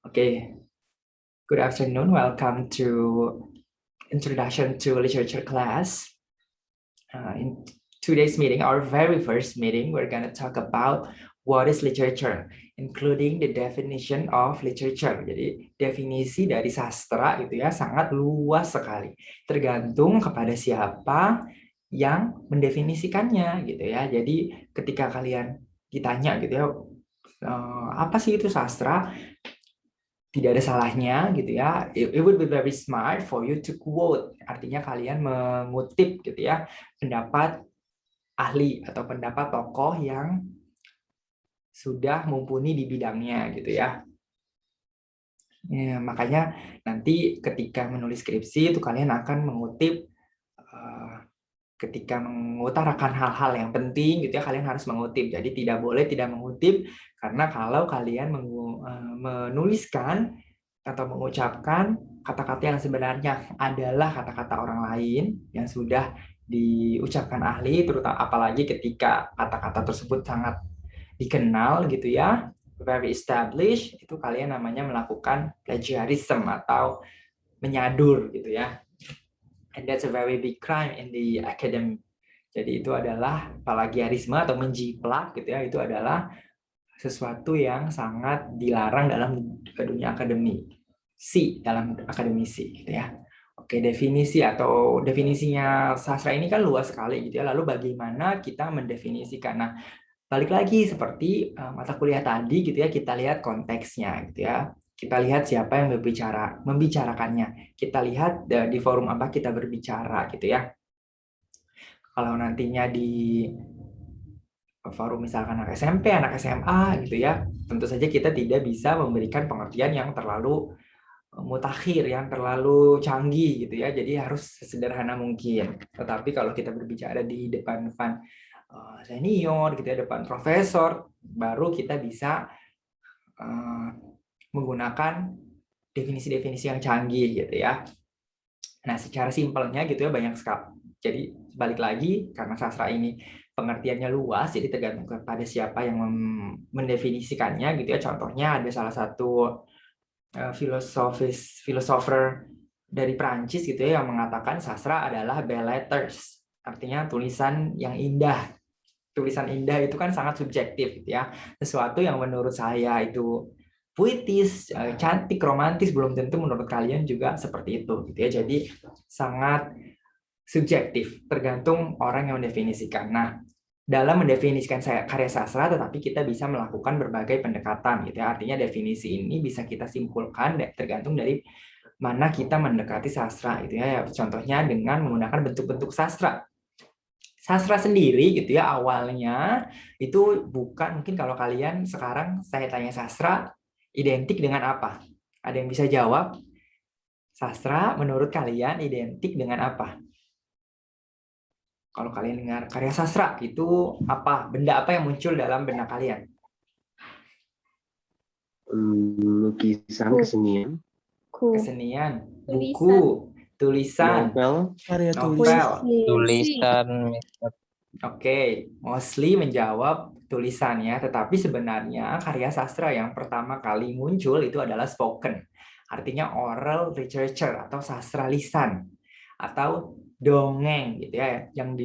Okay, good afternoon. Welcome to Introduction to Literature class. In today's meeting, our very first meeting, we're going to talk about what is literature, including the definition of literature. Jadi definisi dari sastra itu ya sangat luas sekali, tergantung kepada siapa yang mendefinisikannya gitu ya. Jadi ketika kalian ditanya gitu ya, apa sih itu sastra? Tidak ada salahnya gitu ya. It would be very smart for you to quote. Artinya kalian mengutip gitu ya pendapat ahli atau pendapat tokoh yang sudah mumpuni di bidangnya gitu ya. Ya, makanya nanti ketika menulis skripsi itu kalian akan mengutip ketika mengutarakan hal-hal yang penting gitu ya, kalian harus mengutip. Jadi tidak boleh tidak mengutip, karena kalau kalian menuliskan atau mengucapkan kata-kata yang sebenarnya adalah kata-kata orang lain yang sudah diucapkan ahli, terutama apalagi ketika kata-kata tersebut sangat dikenal gitu ya, very established, itu kalian namanya melakukan plagiarism atau menyadur gitu ya. And that's a very big crime in the academy. Jadi itu adalah plagiarisme atau menjiplak gitu ya, itu adalah sesuatu yang sangat dilarang dalam dunia akademisi, dalam akademisi gitu ya. Oke, definisinya sastra ini kan luas sekali gitu ya. Lalu bagaimana kita mendefinisikan? Nah, balik lagi seperti mata kuliah tadi gitu ya, kita lihat konteksnya gitu ya. Kita lihat siapa yang membicarakannya. Kita lihat di forum apa kita berbicara gitu ya. Kalau nantinya di forum misalkan anak SMP, anak SMA gitu ya, tentu saja kita tidak bisa memberikan pengertian yang terlalu mutakhir, yang terlalu canggih gitu ya. Jadi harus sesederhana mungkin. Tetapi kalau kita berbicara di depan senior gitu ya, depan profesor, baru kita bisa menggunakan definisi-definisi yang canggih gitu ya. Nah, secara simpelnya gitu ya banyak sekali. Jadi balik lagi, karena sastra ini pengertiannya luas, jadi tergantung kepada siapa yang mendefinisikannya gitu ya. Contohnya ada salah satu filosofer dari Prancis gitu ya yang mengatakan sastra adalah belles letters, artinya tulisan yang indah. Tulisan indah itu kan sangat subjektif gitu ya. Sesuatu yang menurut saya itu puitis, cantik, romantis, belum tentu menurut kalian juga seperti itu gitu ya. Jadi sangat subjektif, tergantung orang yang mendefinisikan. Nah, dalam mendefinisikan karya sastra, tetapi kita bisa melakukan berbagai pendekatan gitu ya. Artinya definisi ini bisa kita simpulkan tergantung dari mana kita mendekati sastra gitu ya. Contohnya dengan menggunakan bentuk-bentuk sastra. Sastra sendiri gitu ya, awalnya itu bukan, mungkin kalau kalian sekarang saya tanya sastra identik dengan apa? Ada yang bisa jawab? Sastra menurut kalian identik dengan apa? Kalau kalian dengar karya sastra, itu apa? Benda apa yang muncul dalam benak kalian? Lukisan, kesenian, Kesenian, buku, tulisan, novel, karya novel. tulisan. Oke, mostly menjawab tulisan ya, tetapi sebenarnya karya sastra yang pertama kali muncul itu adalah spoken. Artinya oral literature atau sastra lisan atau dongeng gitu ya, yang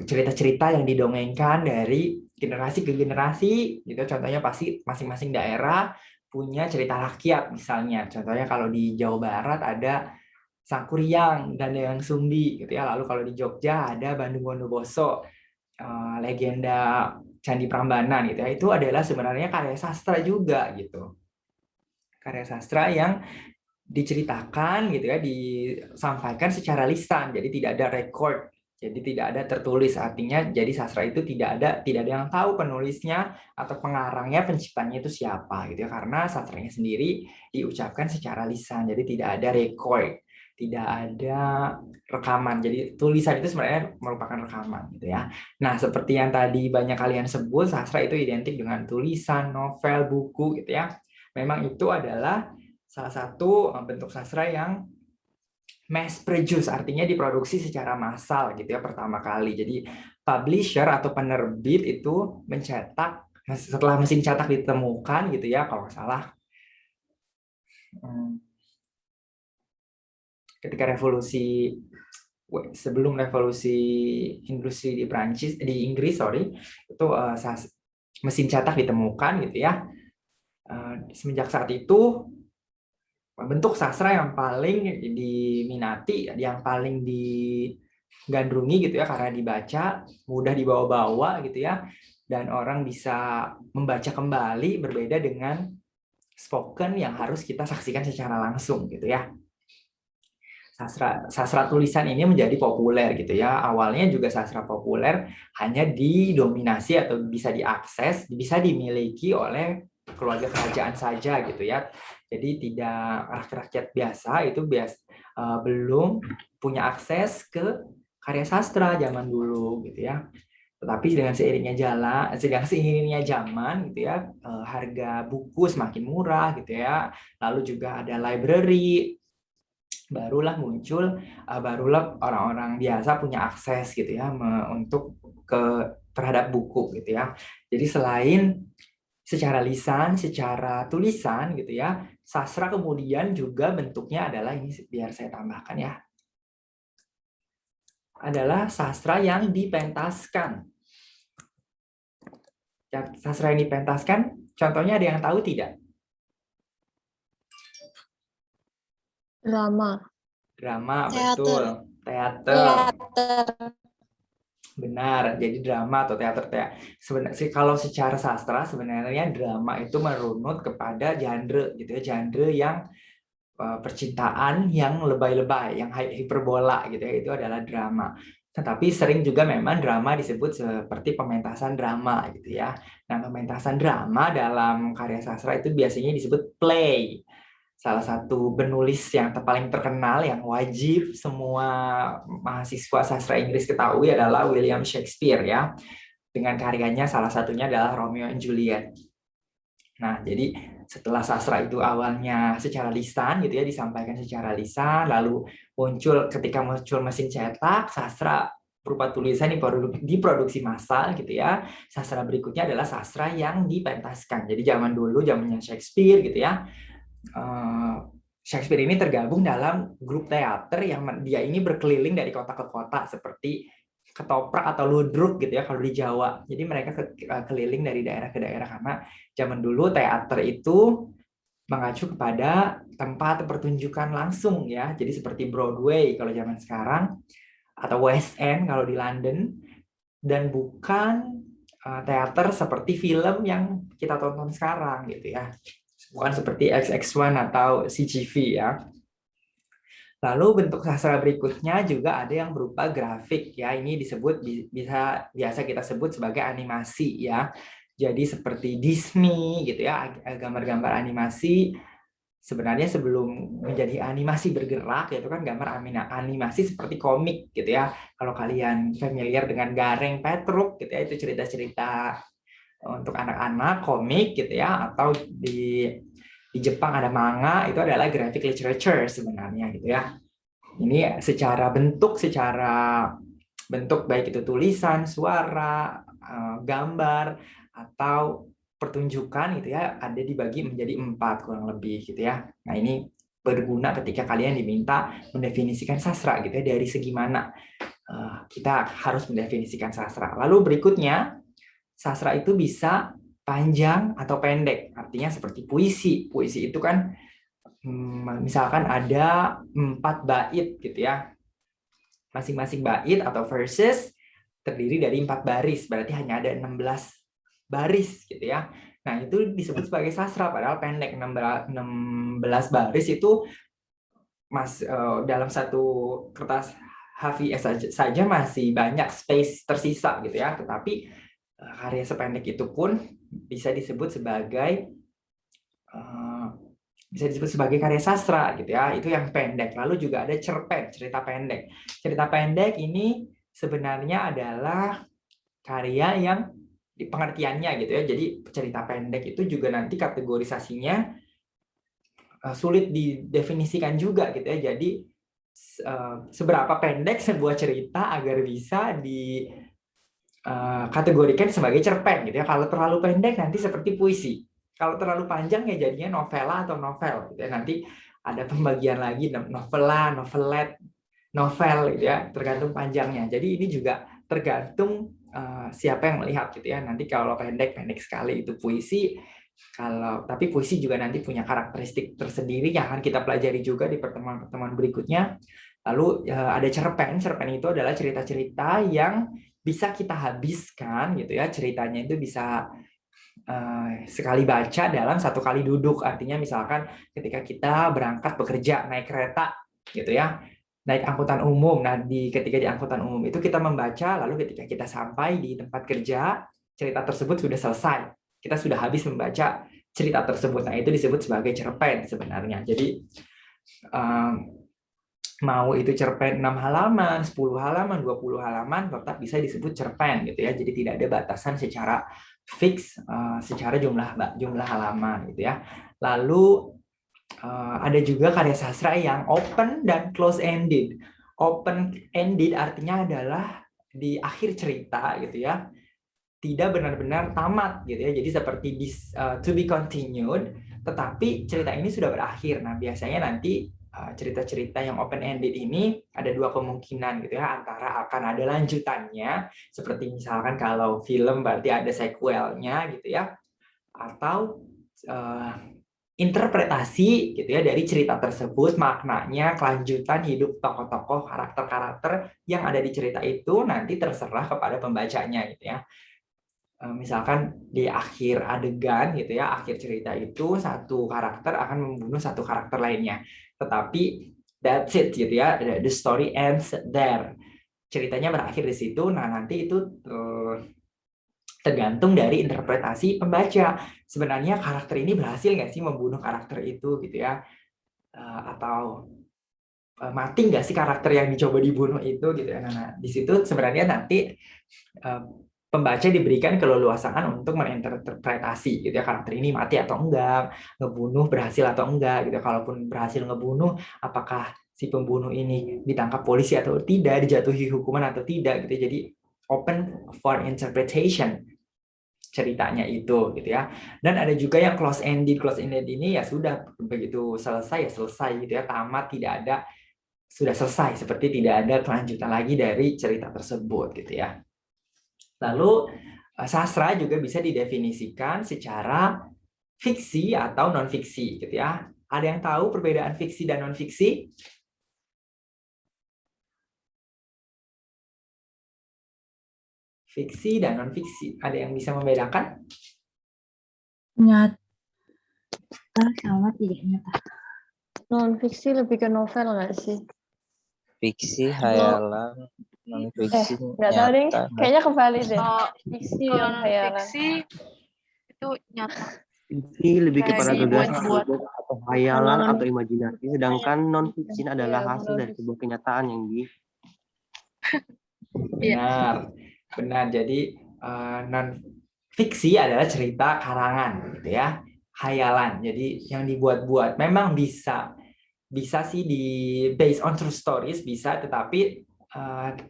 cerita-cerita yang didongengkan dari generasi ke generasi gitu. Contohnya pasti masing-masing daerah punya cerita rakyat misalnya. Contohnya kalau di Jawa Barat ada Sangkuriang dan Dayang Sumbi gitu ya. Lalu kalau di Jogja ada Bandung Bondowoso, legenda Candi Prambanan gitu ya. Itu adalah sebenarnya karya sastra juga gitu. Karya sastra yang diceritakan gitu ya, disampaikan secara lisan, jadi tidak ada record, jadi tidak ada tertulis. Artinya jadi sastra itu tidak ada yang tahu penulisnya atau pengarangnya, penciptanya itu siapa gitu ya, karena sastranya sendiri diucapkan secara lisan, jadi tidak ada record, tidak ada rekaman. Jadi tulisan itu sebenarnya merupakan rekaman gitu ya. Nah, seperti yang tadi banyak kalian sebut, sastra itu identik dengan tulisan, novel, buku gitu ya. Memang itu adalah salah satu bentuk sastra yang mass produce, artinya diproduksi secara massal gitu ya pertama kali. Jadi publisher atau penerbit itu mencetak, setelah mesin cetak ditemukan gitu ya, kalau nggak salah ketika sebelum revolusi industri di Inggris, itu mesin cetak ditemukan gitu ya. Semenjak saat itu bentuk sastra yang paling diminati, yang paling digandrungi gitu ya, karena dibaca, mudah dibawa-bawa gitu ya, dan orang bisa membaca kembali, berbeda dengan spoken yang harus kita saksikan secara langsung gitu ya. Sastra tulisan ini menjadi populer gitu ya. Awalnya juga sastra populer hanya didominasi atau bisa diakses, bisa dimiliki oleh keluarga kerajaan saja gitu ya. Jadi tidak rakyat biasa itu belum punya akses ke karya sastra zaman dulu gitu ya. Tetapi dengan seiringnya zaman gitu ya, harga buku semakin murah gitu ya. Lalu juga ada library, barulah orang-orang biasa punya akses gitu ya untuk terhadap buku gitu ya. Jadi selain secara lisan, secara tulisan gitu ya, sastra kemudian juga bentuknya adalah ini, biar saya tambahkan ya, adalah sastra yang dipentaskan. Sastra yang dipentaskan, contohnya ada yang tahu tidak? Drama, betul. Teater. Benar, jadi drama atau teater. Sebenarnya kalau secara sastra sebenarnya drama itu merunut kepada genre gitu ya, genre yang percintaan yang lebay-lebay, yang hiperbola gitu ya, itu adalah drama. Tetapi sering juga memang drama disebut seperti pementasan drama gitu ya. Nah, pementasan drama dalam karya sastra itu biasanya disebut play. Salah satu penulis yang paling terkenal yang wajib semua mahasiswa sastra Inggris ketahui adalah William Shakespeare ya. Dengan karyanya salah satunya adalah Romeo and Juliet. Nah, jadi setelah sastra itu awalnya secara lisan gitu ya, disampaikan secara lisan, lalu ketika muncul mesin cetak, sastra berupa tulisan diproduksi massal gitu ya. Sastra berikutnya adalah sastra yang dipentaskan. Jadi zaman dulu, zamannya Shakespeare gitu ya, Shakespeare ini tergabung dalam grup teater yang dia ini berkeliling dari kota ke kota seperti ketoprak atau ludruk gitu ya kalau di Jawa. Jadi mereka keliling dari daerah ke daerah karena zaman dulu teater itu mengacu kepada tempat pertunjukan langsung ya. Jadi seperti Broadway kalau zaman sekarang atau West End kalau di London, dan bukan teater seperti film yang kita tonton sekarang gitu ya. Bukan seperti XX1 atau CGV ya. Lalu bentuk sastra berikutnya juga ada yang berupa grafik ya. Ini biasa kita sebut sebagai animasi ya. Jadi seperti Disney gitu ya, gambar-gambar animasi. Sebenarnya sebelum menjadi animasi bergerak itu kan gambar animasi seperti komik gitu ya. Kalau kalian familiar dengan Gareng Petruk gitu ya, itu cerita-cerita untuk anak-anak, komik gitu ya, atau di Jepang ada manga, itu adalah graphic literature sebenarnya gitu ya. Ini secara bentuk baik itu tulisan, suara, gambar atau pertunjukan gitu ya, ada dibagi menjadi 4 kurang lebih gitu ya. Nah, ini berguna ketika kalian diminta mendefinisikan sastra gitu ya, dari segi mana kita harus mendefinisikan sastra. Lalu berikutnya, sastra itu bisa panjang atau pendek. Artinya seperti puisi. Puisi itu kan misalkan ada 4 bait gitu ya. Masing-masing bait atau verses terdiri dari 4 baris. Berarti hanya ada 16 baris gitu ya. Nah, itu disebut sebagai sastra padahal pendek. 16 baris itu dalam satu kertas HVS saja masih banyak space tersisa gitu ya. Tetapi karya sependek itu pun bisa disebut sebagai karya sastra gitu ya. Itu yang pendek. Lalu juga ada cerpen, cerita pendek. Cerita pendek ini sebenarnya adalah karya yang di pengertiannya gitu ya. Jadi cerita pendek itu juga nanti kategorisasinya sulit didefinisikan juga gitu ya. Jadi seberapa pendek sebuah cerita agar bisa kategorikan sebagai cerpen gitu ya. Kalau terlalu pendek nanti seperti puisi. Kalau terlalu panjang ya jadinya novela atau novel gitu ya. Nanti ada pembagian lagi novela, novelet, novel gitu ya, tergantung panjangnya. Jadi ini juga tergantung siapa yang melihat gitu ya. Nanti kalau pendek sekali itu puisi. Tapi puisi juga nanti punya karakteristik tersendiri yang akan kita pelajari juga di pertemuan-pertemuan berikutnya. Lalu ada cerpen. Cerpen itu adalah cerita-cerita yang bisa kita habiskan gitu ya. Ceritanya itu bisa sekali baca dalam satu kali duduk. Artinya misalkan ketika kita berangkat bekerja naik kereta gitu ya, naik angkutan umum. Nah, ketika di angkutan umum itu kita membaca, lalu ketika kita sampai di tempat kerja, cerita tersebut sudah selesai. Kita sudah habis membaca cerita tersebut. Nah, itu disebut sebagai cerpen sebenarnya. Jadi mau itu cerpen 6 halaman, 10 halaman, 20 halaman tetap bisa disebut cerpen gitu ya. Jadi tidak ada batasan secara fix secara jumlah halaman gitu ya. Lalu ada juga karya sastra yang open dan close ended. Open ended artinya adalah di akhir cerita gitu ya, tidak benar-benar tamat gitu ya. Jadi seperti to be continued, tetapi cerita ini sudah berakhir. Nah, biasanya nanti cerita-cerita yang open ended ini ada dua kemungkinan gitu ya, antara akan ada lanjutannya seperti misalkan kalau film berarti ada sequelnya gitu ya, atau interpretasi gitu ya dari cerita tersebut, maknanya, kelanjutan hidup tokoh-tokoh, karakter-karakter yang ada di cerita itu nanti terserah kepada pembacanya gitu ya. Misalkan di akhir adegan gitu ya, akhir cerita itu satu karakter akan membunuh satu karakter lainnya. Tetapi that's it gitu ya, the story ends there. Ceritanya berakhir di situ. Nah, nanti itu tergantung dari interpretasi pembaca. Sebenarnya karakter ini berhasil nggak sih membunuh karakter itu gitu ya? Atau mati nggak sih karakter yang dicoba dibunuh itu gitu ya? Nah, di situ sebenarnya nanti pembaca diberikan keleluasaan untuk menginterpretasi gitu ya, karakter ini mati atau enggak, ngebunuh berhasil atau enggak gitu. Kalaupun berhasil ngebunuh, apakah si pembunuh ini ditangkap polisi atau tidak, dijatuhi hukuman atau tidak gitu. Jadi open for interpretation ceritanya itu gitu ya. Dan ada juga yang close ended. Close ended ini ya sudah begitu selesai ya selesai gitu ya, tamat, tidak ada, sudah selesai, seperti tidak ada kelanjutan lagi dari cerita tersebut gitu ya. Lalu sastra juga bisa didefinisikan secara fiksi atau non-fiksi gitu ya. Ada yang tahu perbedaan fiksi dan non-fiksi? Fiksi dan non-fiksi. Ada yang bisa membedakan? Nyata sama tidak nyata. Non-fiksi lebih ke novel nggak sih? Fiksi, hayalan, non-fiksi, Nggak tahu deh, nyata. kayaknya kembali deh. Oh, Fiksi kalau yang hayalan. non-fiksi itu nyata. Fiksi lebih Kayak kepada gagasan dibuat-buat. atau hayalan Kalau atau imajinasi, sedangkan non-fiksi adalah Iya, hasil dari sebuah kenyataan yang Benar. Jadi non-fiksi adalah cerita karangan gitu ya, hayalan. Jadi yang dibuat-buat. Memang bisa sih di based on true stories bisa, tetapi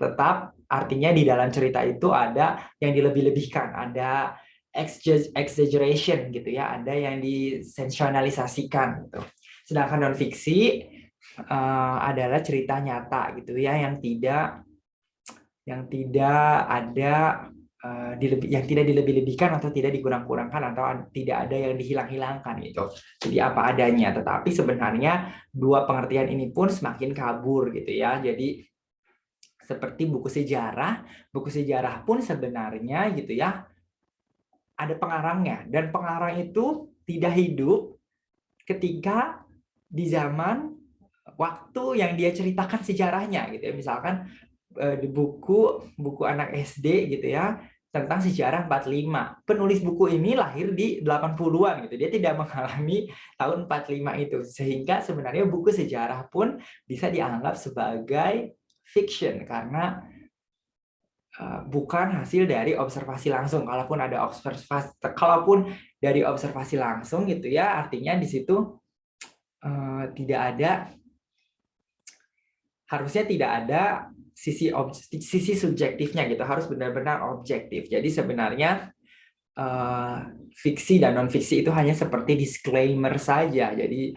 tetap artinya di dalam cerita itu ada yang dilebih-lebihkan, ada exaggeration gitu ya, ada yang disensasionalisasikan gitu. Sedangkan non fiksi adalah cerita nyata gitu ya, yang tidak ada yang tidak dilebih-lebihkan atau tidak dikurang-kurangkan atau tidak ada yang dihilang-hilangkan gitu. Jadi apa adanya. Tetapi sebenarnya dua pengertian ini pun semakin kabur gitu ya. Jadi seperti buku sejarah pun sebenarnya gitu ya ada pengarangnya, dan pengarang itu tidak hidup ketika di zaman waktu yang dia ceritakan sejarahnya gitu ya. Misalkan di buku anak SD gitu ya tentang sejarah 45. Penulis buku ini lahir di 80-an gitu. Dia tidak mengalami tahun 45 itu. Sehingga sebenarnya buku sejarah pun bisa dianggap sebagai fiction karena bukan hasil dari observasi langsung. Kalaupun dari observasi langsung gitu ya, artinya di situ harusnya tidak ada sisi subjektifnya gitu, harus benar-benar objektif. Jadi sebenarnya eh, fiksi dan non fiksi itu hanya seperti disclaimer saja. Jadi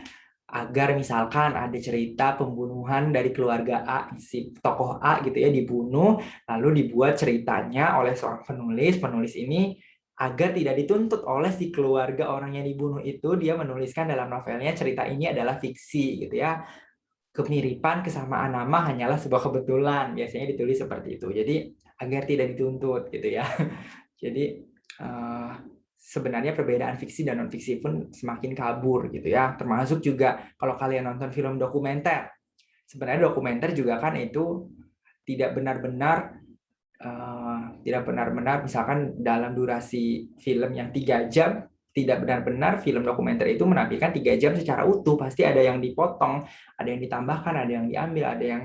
agar misalkan ada cerita pembunuhan dari keluarga A, si tokoh A gitu ya dibunuh, lalu dibuat ceritanya oleh seorang penulis ini agar tidak dituntut oleh si keluarga orang yang dibunuh itu, dia menuliskan dalam novelnya cerita ini adalah fiksi gitu ya. Kemiripan, kesamaan nama hanyalah sebuah kebetulan, biasanya ditulis seperti itu. Jadi agar tidak dituntut gitu ya. Jadi sebenarnya perbedaan fiksi dan non fiksi pun semakin kabur gitu ya. Termasuk juga kalau kalian nonton film dokumenter, sebenarnya dokumenter juga kan itu tidak benar-benar misalkan dalam durasi film yang 3 jam, tidak benar-benar film dokumenter itu menampilkan 3 jam secara utuh. Pasti ada yang dipotong, ada yang ditambahkan, ada yang diambil, ada yang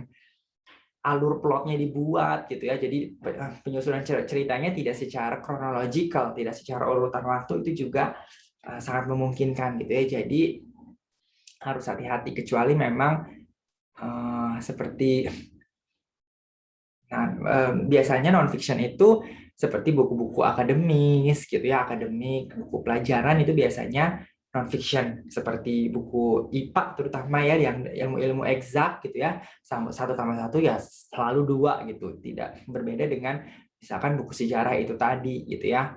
alur plotnya dibuat gitu ya. Jadi penyusunan ceritanya tidak secara kronologikal, tidak secara urutan waktu, itu juga sangat memungkinkan gitu ya. Jadi harus hati-hati, kecuali memang seperti biasanya non-fiction itu seperti buku-buku akademis gitu ya, akademik, buku pelajaran itu biasanya non-fiction, seperti buku IPA terutama ya, yang ilmu-ilmu eksak gitu ya, satu tambah satu ya selalu 2 gitu, tidak berbeda dengan misalkan buku sejarah itu tadi gitu ya.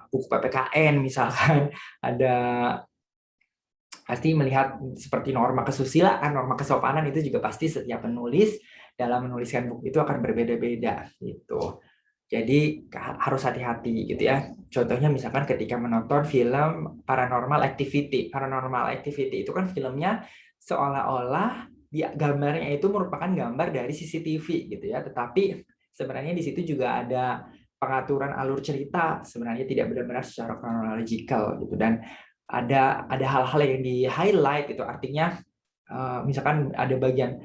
Buku PPKN misalkan ada, pasti melihat seperti norma kesusilaan, norma kesopanan, itu juga pasti setiap penulis dalam menuliskan buku itu akan berbeda-beda gitu. Jadi harus hati-hati gitu ya. Contohnya misalkan ketika menonton film Paranormal Activity. Paranormal Activity itu kan filmnya seolah-olah gambarnya itu merupakan gambar dari CCTV gitu ya. Tetapi sebenarnya di situ juga ada pengaturan alur cerita, sebenarnya tidak benar-benar secara kronologikal gitu, dan ada hal-hal yang di highlight gitu. Artinya misalkan ada bagian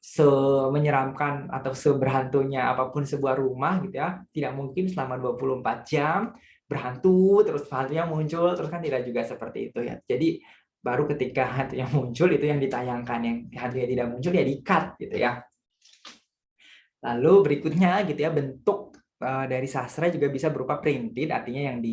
semenyeramkan atau seberhantunya apapun sebuah rumah gitu ya, tidak mungkin selama 24 jam berhantu terus hantunya muncul terus, kan tidak juga seperti itu ya. Jadi baru ketika hantunya muncul itu yang ditayangkan, yang hantunya tidak muncul ya di-cut gitu ya. Lalu berikutnya gitu ya, bentuk dari sastra juga bisa berupa printed, artinya yang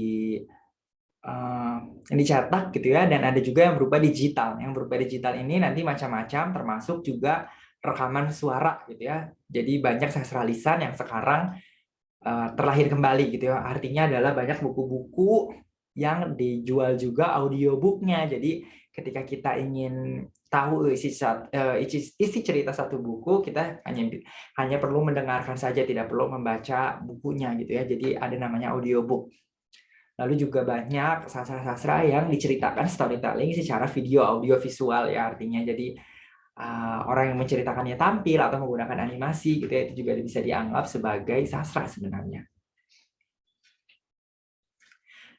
dicetak gitu ya, dan ada juga yang berupa digital. Yang berupa digital ini nanti macam-macam, termasuk juga rekaman suara gitu ya. Jadi banyak sastra lisan yang sekarang terlahir kembali gitu ya. Artinya adalah banyak buku-buku yang dijual juga audiobooknya. Jadi ketika kita ingin tahu isi cerita satu buku, kita hanya perlu mendengarkan saja, tidak perlu membaca bukunya gitu ya. Jadi ada namanya audiobook. Lalu juga banyak sastra-sastra yang diceritakan storytelling secara video, audio, visual ya, artinya jadi orang yang menceritakannya tampil atau menggunakan animasi gitu ya, itu juga bisa dianggap sebagai sastra sebenarnya.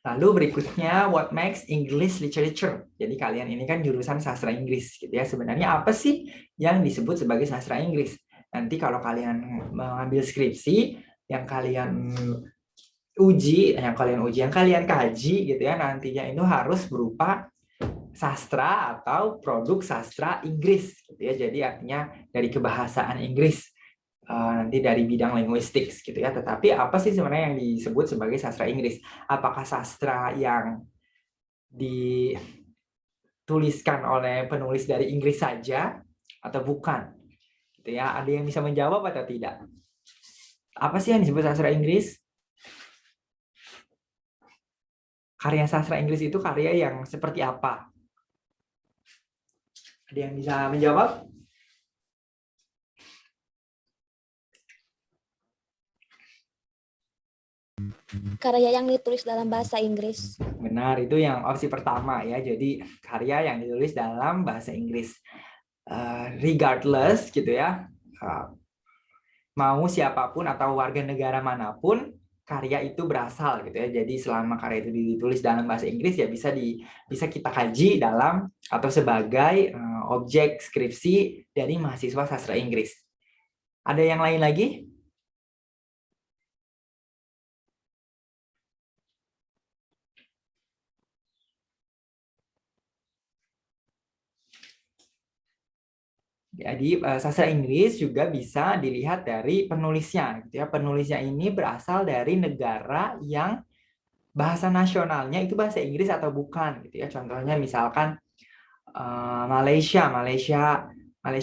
Lalu berikutnya, what makes English literature? Jadi kalian ini kan jurusan sastra Inggris gitu ya. Sebenarnya apa sih yang disebut sebagai sastra Inggris? Nanti kalau kalian mengambil skripsi, yang kalian kaji gitu ya, nantinya itu harus berupa sastra atau produk sastra Inggris gitu ya. Jadi artinya dari kebahasaan Inggris, nanti dari bidang linguistik gitu ya. Tetapi apa sih sebenarnya yang disebut sebagai sastra Inggris? Apakah sastra yang dituliskan oleh penulis dari Inggris saja atau bukan? Gitu ya. Ada yang bisa menjawab atau tidak? Apa sih yang disebut sastra Inggris? Karya sastra Inggris itu karya yang seperti apa? Ada yang bisa menjawab? Karya yang ditulis dalam bahasa Inggris. Benar, itu yang opsi pertama ya. Jadi karya yang ditulis dalam bahasa Inggris. Regardless gitu ya, mau siapapun atau warga negara manapun, karya itu berasal gitu ya. Jadi selama karya itu ditulis dalam bahasa Inggris ya bisa kita kaji dalam atau sebagai objek skripsi dari mahasiswa sastra Inggris. Ada yang lain lagi? Jadi sastra Inggris juga bisa dilihat dari penulisnya, gitu ya. Penulisnya ini berasal dari negara yang bahasa nasionalnya itu bahasa Inggris atau bukan, gitu ya. Contohnya misalkan Malaysia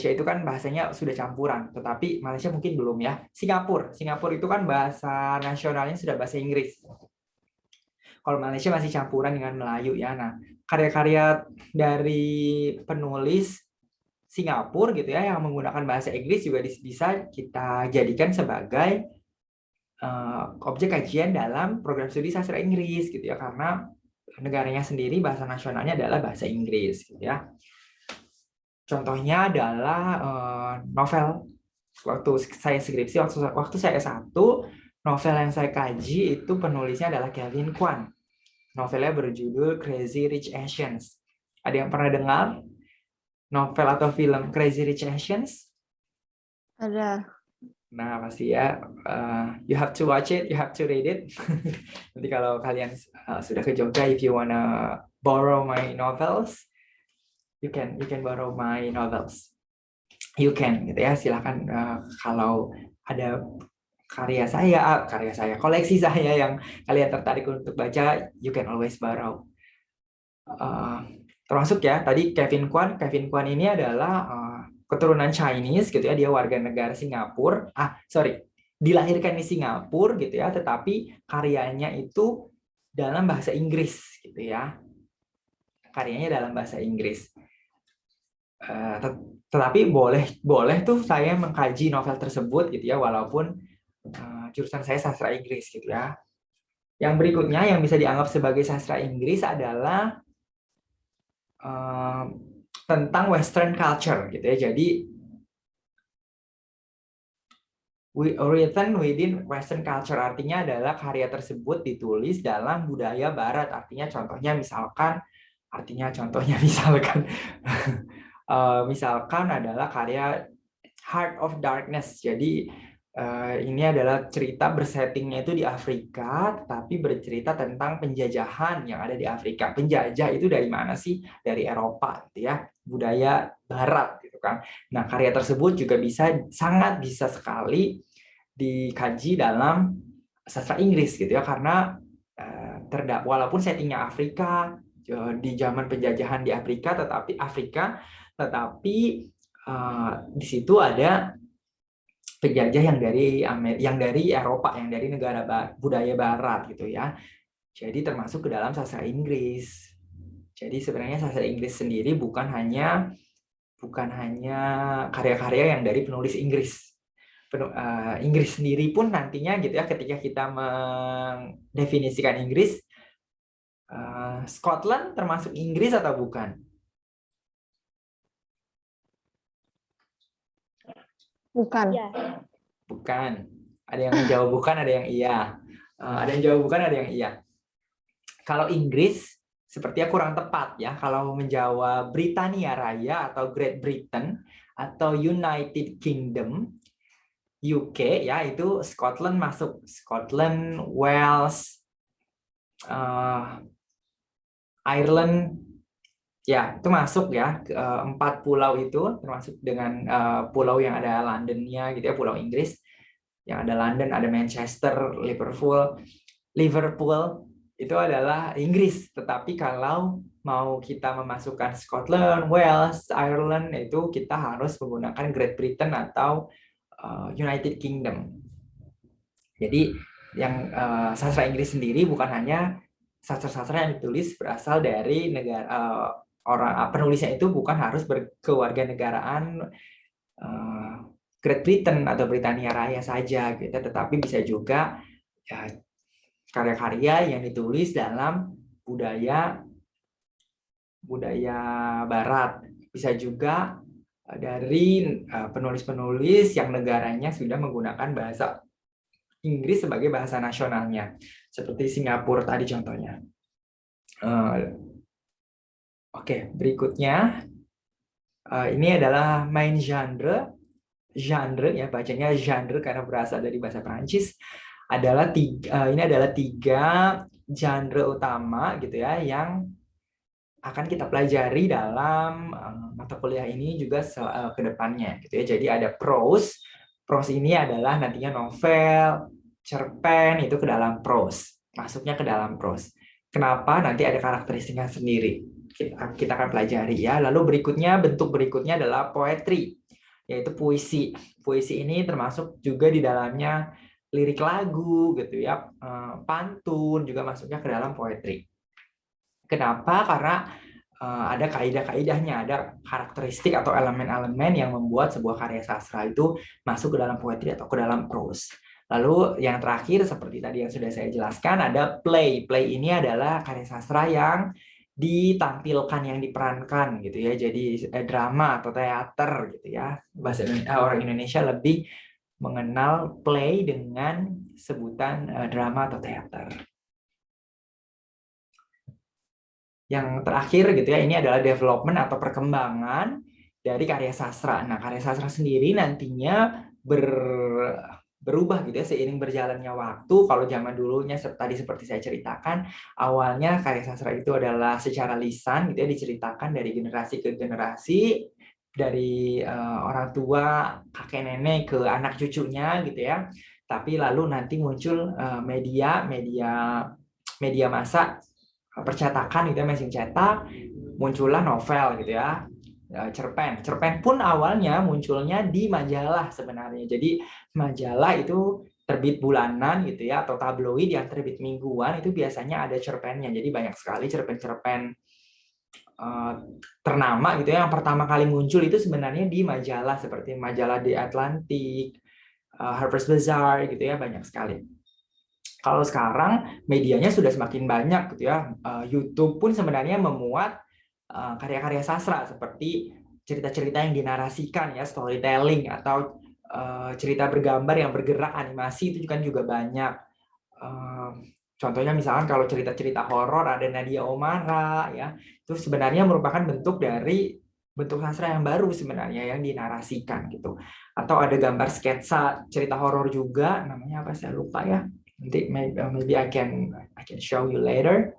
itu kan bahasanya sudah campuran, tetapi Malaysia mungkin belum ya. Singapura itu kan bahasa nasionalnya sudah bahasa Inggris. Kalau Malaysia masih campuran dengan Melayu ya. Nah, karya-karya dari penulis Singapura gitu ya yang menggunakan bahasa Inggris juga bisa kita jadikan sebagai objek kajian dalam program studi sastra Inggris gitu ya, karena negaranya sendiri bahasa nasionalnya adalah bahasa Inggris gitu ya. Contohnya adalah novel. Waktu saya skripsi, waktu saya S1, novel yang saya kaji itu penulisnya adalah Kevin Kwan. Novelnya berjudul Crazy Rich Asians. Ada yang pernah dengar novel atau film Crazy Rich Asians? Ada. Nah, pasti ya. You have to watch it, you have to read it. Nanti kalau kalian sudah ke Jogja, if you wanna borrow my novels, you can borrow my novels. You can, gitu ya. Silakan kalau ada karya saya, koleksi saya yang kalian tertarik untuk baca, you can always borrow. Termasuk ya tadi Kevin Kwan ini adalah keturunan Chinese gitu ya, dia warga negara Singapura. Dilahirkan di Singapura gitu ya, tetapi karyanya itu dalam bahasa Inggris gitu ya. Karyanya dalam bahasa Inggris. Tetapi boleh tuh saya mengkaji novel tersebut gitu ya, walaupun jurusan saya sastra Inggris gitu ya. Yang berikutnya yang bisa dianggap sebagai sastra Inggris adalah tentang Western culture gitu ya. Jadi written within Western culture artinya adalah karya tersebut ditulis dalam budaya Barat. Artinya contohnya misalkan misalkan adalah karya Heart of Darkness. Jadi ini adalah cerita bersettingnya itu di Afrika, tapi bercerita tentang penjajahan yang ada di Afrika. Penjajah itu dari mana sih? Dari Eropa, gitu ya, budaya Barat, gitu kan. Nah, karya tersebut juga sangat bisa sekali dikaji dalam sastra Inggris, gitu ya, karena walaupun settingnya Afrika di zaman penjajahan di Afrika, tetapi di situ ada penjajah yang dari Eropa, yang dari negara budaya Barat gitu ya. Jadi termasuk ke dalam sastra Inggris. Jadi sebenarnya sastra Inggris sendiri bukan hanya karya-karya yang dari penulis Inggris. Inggris sendiri pun nantinya gitu ya, ketika kita mendefinisikan Inggris, Scotland termasuk Inggris atau bukan? Bukan. Ya. Bukan. Ada yang menjawab bukan, ada yang iya. Ada yang jawab bukan, ada yang iya. Kalau Inggris, sepertinya kurang tepat ya. Kalau menjawab Britania Raya atau Great Britain atau United Kingdom, UK ya, itu Scotland masuk. Scotland, Wales, Ireland, ya itu masuk ya. 4 pulau itu termasuk dengan pulau yang ada Londonnya gitu ya, pulau Inggris yang ada London, ada Manchester, Liverpool itu adalah Inggris. Tetapi kalau mau kita memasukkan Scotland, Wales, Ireland, itu kita harus menggunakan Great Britain atau United Kingdom. Jadi yang sastra Inggris sendiri bukan hanya sastra-sastra yang ditulis berasal dari negara penulisnya itu bukan harus berkewarganegaraan Great Britain atau Britania Raya saja gitu, tetapi bisa juga ya, karya-karya yang ditulis dalam budaya Barat. Bisa juga dari penulis-penulis yang negaranya sudah menggunakan bahasa Inggris sebagai bahasa nasionalnya, seperti Singapura tadi contohnya. Oke, berikutnya ini adalah main genre ya, bacanya genre karena berasal dari bahasa Prancis. Ini adalah 3 genre utama gitu ya yang akan kita pelajari dalam mata kuliah ini juga ke depannya gitu ya. Jadi ada prose. Prose ini adalah nantinya novel, cerpen itu ke dalam prose. Masuknya ke dalam prose. Kenapa? Nanti ada karakteristiknya sendiri. Kita akan pelajari ya. Lalu berikutnya, bentuk berikutnya adalah poetry, yaitu puisi. Puisi ini termasuk juga di dalamnya lirik lagu gitu ya, pantun juga masuknya ke dalam poetry. Kenapa? Karena ada kaidah-kaidahnya, ada karakteristik atau elemen-elemen yang membuat sebuah karya sastra itu masuk ke dalam poetry atau ke dalam prose. Lalu yang terakhir seperti tadi yang sudah saya jelaskan ada play. Play ini adalah karya sastra yang ditampilkan, yang diperankan gitu ya. Jadi drama atau teater gitu ya. Bahasa orang Indonesia lebih mengenal play dengan sebutan drama atau teater. Yang terakhir gitu ya, ini adalah development atau perkembangan dari karya sastra. Nah, karya sastra sendiri nantinya berubah gitu ya seiring berjalannya waktu. Kalau zaman dulunya tadi seperti saya ceritakan, awalnya karya sastra itu adalah secara lisan gitu ya, diceritakan dari generasi ke generasi, dari orang tua, kakek nenek ke anak cucunya gitu ya. Tapi lalu nanti muncul media massa, percetakan gitu ya, mesin cetak, muncullah novel gitu ya, cerpen. Cerpen pun awalnya munculnya di majalah sebenarnya. Jadi majalah itu terbit bulanan gitu ya, atau tabloid yang terbit mingguan itu biasanya ada cerpennya. Jadi banyak sekali cerpen-cerpen ternama gitu ya, yang pertama kali muncul itu sebenarnya di majalah seperti majalah The Atlantic, Harper's Bazaar gitu ya, banyak sekali. Kalau sekarang medianya sudah semakin banyak gitu ya. YouTube pun sebenarnya memuat karya-karya sastra seperti cerita-cerita yang dinarasikan ya, storytelling, atau cerita bergambar yang bergerak, animasi itu kan juga banyak. Contohnya misalkan kalau cerita-cerita horor ada Nadia Omara ya, itu sebenarnya merupakan bentuk dari bentuk sastra yang baru sebenarnya yang dinarasikan gitu. Atau ada gambar sketsa cerita horor juga, namanya apa saya lupa ya. Nanti maybe I can show you later.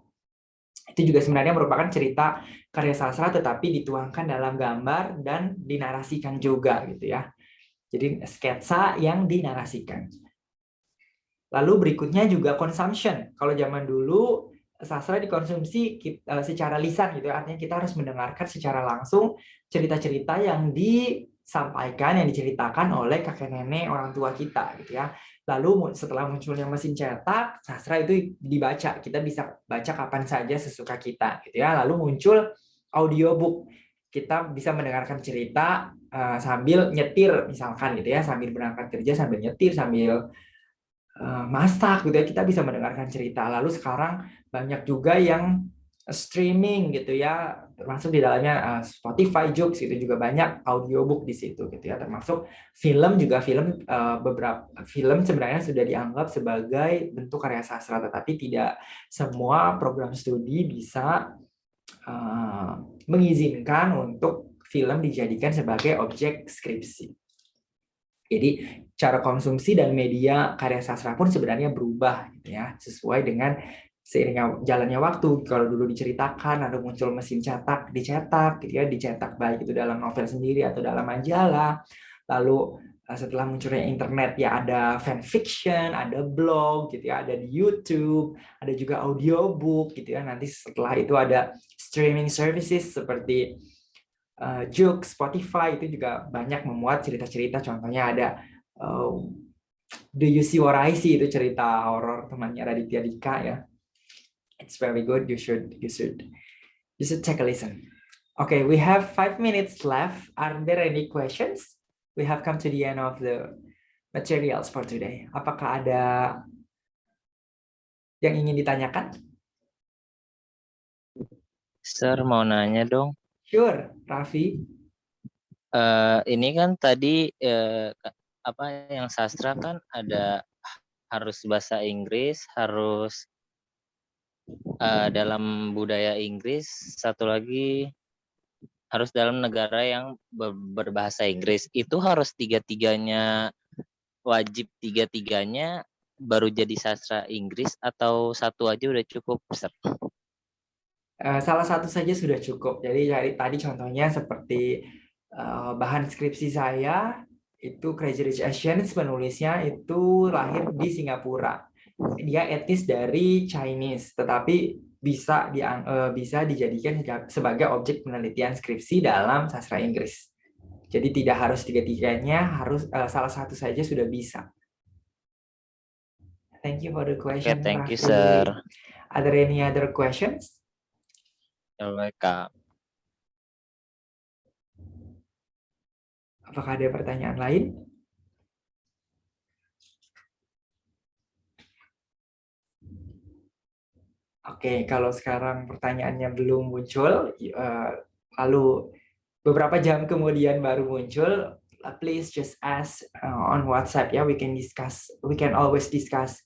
Itu juga sebenarnya merupakan cerita karya sastra tetapi dituangkan dalam gambar dan dinarasikan juga gitu ya. Jadi sketsa yang dinarasikan. Lalu berikutnya juga consumption. Kalau zaman dulu sastra dikonsumsi secara lisan gitu, artinya kita harus mendengarkan secara langsung cerita-cerita yang disampaikan, yang diceritakan oleh kakek nenek orang tua kita gitu ya. Lalu setelah munculnya mesin cetak, sastra itu dibaca, kita bisa baca kapan saja sesuka kita gitu ya. Lalu muncul audiobook, kita bisa mendengarkan cerita sambil nyetir misalkan gitu ya, sambil berangkat kerja, sambil nyetir, sambil masak gitu ya, kita bisa mendengarkan cerita. Lalu sekarang banyak juga yang streaming gitu ya, termasuk di dalamnya Spotify, Joox itu juga banyak audiobook di situ gitu ya. Termasuk film juga, beberapa film sebenarnya sudah dianggap sebagai bentuk karya sastra, tetapi tidak semua program studi bisa mengizinkan untuk film dijadikan sebagai objek skripsi. Jadi cara konsumsi dan media karya sastra pun sebenarnya berubah gitu ya, sesuai dengan seiringnya jalannya waktu. Kalau dulu diceritakan ada muncul mesin cetak, dicetak gitu ya, dicetak baik itu dalam novel sendiri atau dalam majalah. Lalu setelah munculnya internet ya ada fanfiction, ada blog gitu ya, ada di YouTube, ada juga audiobook gitu ya. Nanti setelah itu ada streaming services seperti Joox, Spotify itu juga banyak memuat cerita-cerita. Contohnya ada Do You See What I See, itu cerita horor temannya Raditya Dika ya. It's very good. You should take a listen. Okay, we have 5 minutes left. Are there any questions? We have come to the end of the materials for today. Apakah ada yang ingin ditanyakan? Sir, mau nanya dong. Sure, Raffi. Ini kan tadi apa yang sastra kan ada harus bahasa Inggris, harus dalam budaya Inggris, satu lagi harus dalam negara yang berbahasa Inggris. Itu harus wajib tiga-tiganya baru jadi sastra Inggris, atau satu aja udah cukup, Sir? Salah satu saja sudah cukup. Jadi tadi contohnya seperti bahan skripsi saya itu Crazy Rich Asians, penulisnya itu lahir di Singapura. Dia etis dari Chinese, tetapi bisa dijadikan sebagai objek penelitian skripsi dalam sastra Inggris. Jadi tidak harus tiga-tiganya, harus salah satu saja sudah bisa. Thank you for the question. thank you, Raffi. sir. Are there any other questions? You're welcome. Apakah ada pertanyaan lain? Oke, kalau sekarang pertanyaannya belum muncul, lalu beberapa jam kemudian baru muncul, please just ask on WhatsApp ya. We can always discuss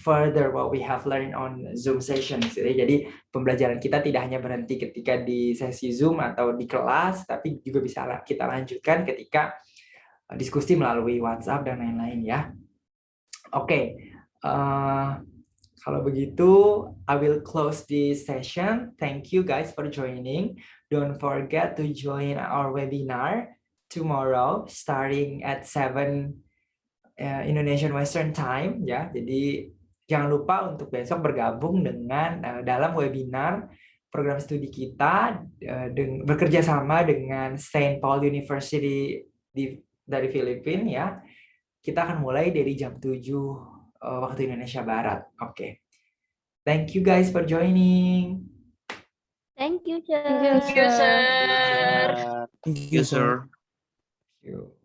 further what we have learned on Zoom sessions. Jadi pembelajaran kita tidak hanya berhenti ketika di sesi Zoom atau di kelas, tapi juga bisa kita lanjutkan ketika diskusi melalui WhatsApp dan lain-lain ya. Oke. Kalau begitu, I will close this session. Thank you guys for joining. Don't forget to join our webinar tomorrow starting at 7 Indonesian Western Time ya. Jadi jangan lupa untuk besok bergabung dengan dalam webinar program studi kita bekerja sama dengan St. Paul University dari Filipina ya. Kita akan mulai dari jam 7 waktu Indonesia Barat. Oke. Thank you guys for joining. Thank you, sir. Thank you, sir. Thank you, sir. Thank you.